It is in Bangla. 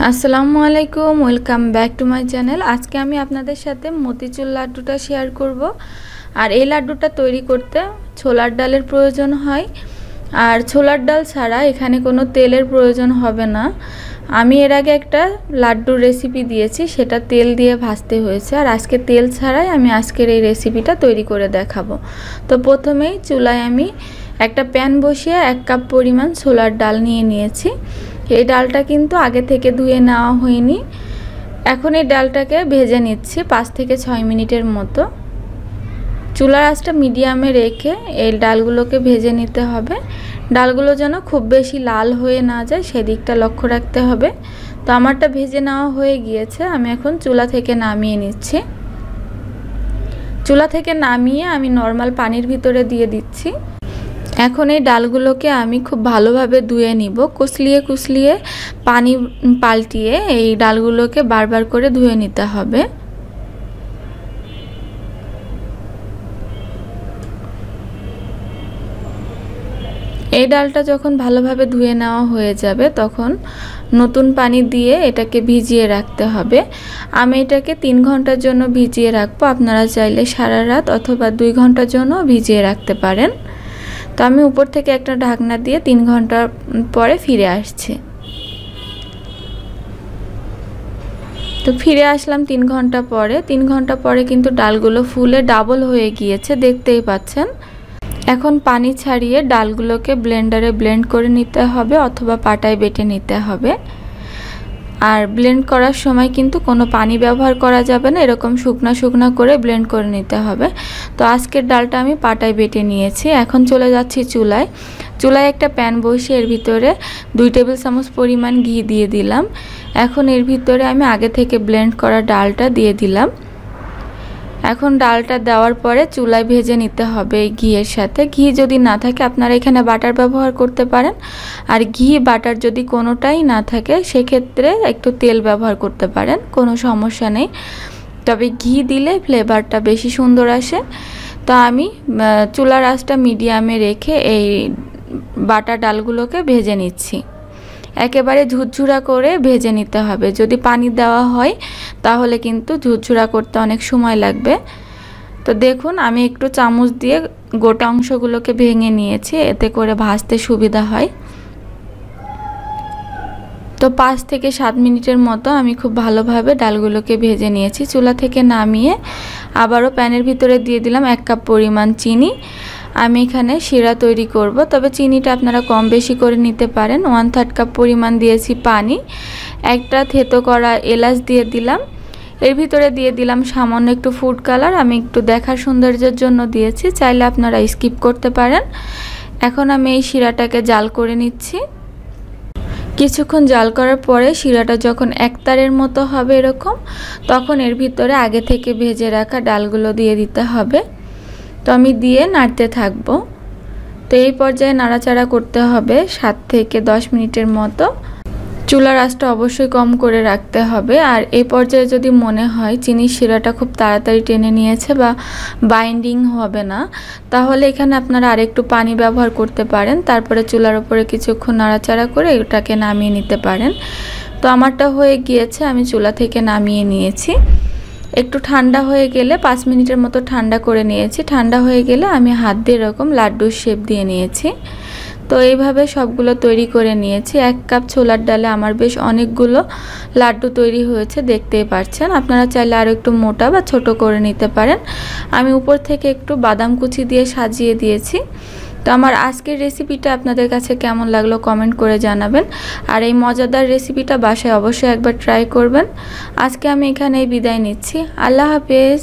আসসালামু আলাইকুম, welcome back to my channel. আজকে আমি আপনাদের সাথে মতিচুর লাড্ডুটা শেয়ার করব। আর এই লাড্ডুটা তৈরি করতে ছোলার ডালের প্রয়োজন হয়, আর ছোলার ডাল ছাড়া এখানে কোনো তেলের প্রয়োজন হবে না। আমি এর আগে একটা লাড্ডুর রেসিপি দিয়েছি, সেটা তেল দিয়ে ভাজতে হয়েছে, আর আজকে তেল ছাড়াই আমি আজকের এই রেসিপিটা তৈরি করে দেখাবো। তো প্রথমেই চুলায় আমি একটা প্যান বসিয়ে 1 কাপ পরিমাণ ছোলার ডাল নিয়ে নিয়েছি। এই ডালটা কিন্তু আগে থেকে ধুয়ে নেওয়া হয়নি। এখন এই ডালটাকে ভেজে নিচ্ছি 5 থেকে 6 মিনিটের মতো। চুলার আঁচটা মিডিয়ামে রেখে এই ডালগুলোকে ভেজে নিতে হবে। ডালগুলো যেন খুব বেশি লাল হয়ে না যায় সেদিকটা লক্ষ্য রাখতে হবে। তো আমারটা ভেজে নেওয়া হয়ে গিয়েছে, আমি এখন চুলা থেকে নামিয়ে নিচ্ছি। চুলা থেকে নামিয়ে আমি নর্মাল পানির ভিতরে দিয়ে দিচ্ছি। এখন এই ডালগুলোকে আমি খুব ভালোভাবে ধুয়ে নিব। কুচলিয়ে কুচলিয়ে পানি পাল্টিয়ে এই ডালগুলোকে বারবার করে ধুয়ে নিতে হবে। এই ডালটা যখন ভালোভাবে ধুয়ে নেওয়া হয়ে যাবে তখন নতুন পানি দিয়ে এটাকে ভিজিয়ে রাখতে হবে। আমি এটাকে 3 ঘন্টার জন্য ভিজিয়ে রাখবো। আপনারা চাইলে সারা রাত অথবা 2 ঘন্টার জন্য ভিজিয়ে রাখতে পারেন। তো আমি উপর থেকে একটা ঢাকনা দিয়ে 3 ঘন্টা পরে ফিরে আসছি। তো ফিরে আসলাম 3 ঘন্টা পরে। 3 ঘন্টা পরে কিন্তু ডালগুলো ফুলে ডাবল হয়ে গিয়েছে, দেখতেই পাচ্ছেন। এখন পানি ছাড়িয়ে ডালগুলোকে ব্লেন্ডারে ব্লেন্ড করে নিতে হবে অথবা পাটায় বেটে নিতে হবে। আর ব্লেন্ড করার সময় কিন্তু কোনো পানি ব্যবহার করা যাবে না, এরকম শুকনা শুকনা করে ব্লেন্ড করে নিতে হবে। তো আজকের ডালটা আমি পাটায় বেটে নিয়েছি। এখন চলে যাচ্ছি চুলায়। চুলায় একটা প্যান বসিয়ে এর ভিতরে 2 টেবিল চামচ পরিমাণ ঘি দিয়ে দিলাম। এখন এর ভিতরে আমি আগে থেকে ব্লেন্ড করা ডালটা দিয়ে দিলাম। এখন ডালটা দেওয়ার পরে চুলায় ভেজে নিতে হবে এই ঘিয়ের সাথে। ঘি যদি না থাকে আপনারা এখানে বাটার ব্যবহার করতে পারেন, আর ঘি বাটার যদি কোনোটাই না থাকে সেক্ষেত্রে একটু তেল ব্যবহার করতে পারেন, কোনো সমস্যা নেই। তবে ঘি দিলে ফ্লেভারটা বেশি সুন্দর আসে। তো আমি চুলার আঁচটা মিডিয়ামে রেখে এই বাটা ডালগুলোকে ভেজে নিচ্ছি। একেবারে ঝুরঝুরা করে ভেজে নিতে হবে। যদি পানি দেওয়া হয় তাহলে কিন্তু ঝুরঝুরা করতে অনেক সময় লাগবে। তো দেখুন আমি একটু চামচ দিয়ে গোটা অংশগুলোকে ভেঙে নিয়েছি, এতে করে ভাজতে সুবিধা হয়। তো 5 থেকে 7 মিনিটের মতো আমি খুব ভালোভাবে ডালগুলোকে ভেজে নিয়েছি। চুলা থেকে নামিয়ে আবারও প্যানের ভিতরে দিয়ে দিলাম 1 কাপ পরিমাণ চিনি। আমি এখানে শিরা তৈরি করব, তবে চিনিটা আপনারা কম বেশি করে নিতে পারেন। 1/3 কাপ পরিমাণ দিয়েছি পানি। একটা থেতো করা এলাচ দিয়ে দিলাম। এর ভিতরে দিয়ে দিলাম সামান্য একটু ফুড কালার, আমি একটু দেখার সৌন্দর্যের জন্য দিয়েছি, চাইলে আপনারা স্কিপ করতে পারেন। এখন আমি এই শিরাটাকে জাল করে নিচ্ছি। কিছুক্ষণ জাল করার পরে শিরাটা যখন একতারের মতো হবে এরকম, তখন এর ভিতরে আগে থেকে ভেজে রাখা ডালগুলো দিয়ে দিতে হবে। তো আমি দিয়ে নাড়তে থাকবো। তো এই পর্যায়ে নাড়াচাড়া করতে হবে 7 থেকে 10 মিনিটের মতো। চুলার আঁচটা অবশ্যই কম করে রাখতে হবে। আর এই পর্যায়ে যদি মনে হয় চিনির শিরাটা খুব তাড়াতাড়ি টেনে নিয়েছে বা বাইন্ডিং হবে না, তাহলে এখানে আপনারা আরেকটু পানি ব্যবহার করতে পারেন। তারপরে চুলার উপরে কিছুক্ষণ নাড়াচাড়া করে এটাকে নামিয়ে নিতে পারেন। তো আমারটা হয়ে গিয়েছে, আমি চুলা থেকে নামিয়ে নিয়েছি। একটু ঠান্ডা হয়ে গেলে 5 মিনিটের মতো ঠান্ডা করে নিয়েছি। ঠান্ডা হয়ে গেলে আমি হাত দিয়ে এরকম লাড্ডুর শেপ দিয়ে নিয়েছি। তো এইভাবে সবগুলো তৈরি করে নিয়েছি। 1 কাপ ছোলার ডালে আমার বেশ অনেকগুলো লাড্ডু তৈরি হয়েছে, দেখতেই পাচ্ছেন। আপনারা চাইলে আরও একটু মোটা বা ছোট করে নিতে পারেন। আমি উপর থেকে একটু বাদাম কুচি দিয়ে সাজিয়ে দিয়েছি। তো আমার আজকের রেসিপিটা আপনাদের কাছে কেমন লাগলো কমেন্ট করে জানাবেন। আর এই মজাদার রেসিপিটা বাসায় অবশ্যই একবার ট্রাই করবেন। আজকে আমি এখানেই বিদায় নিচ্ছি। আল্লাহ হাফেজ।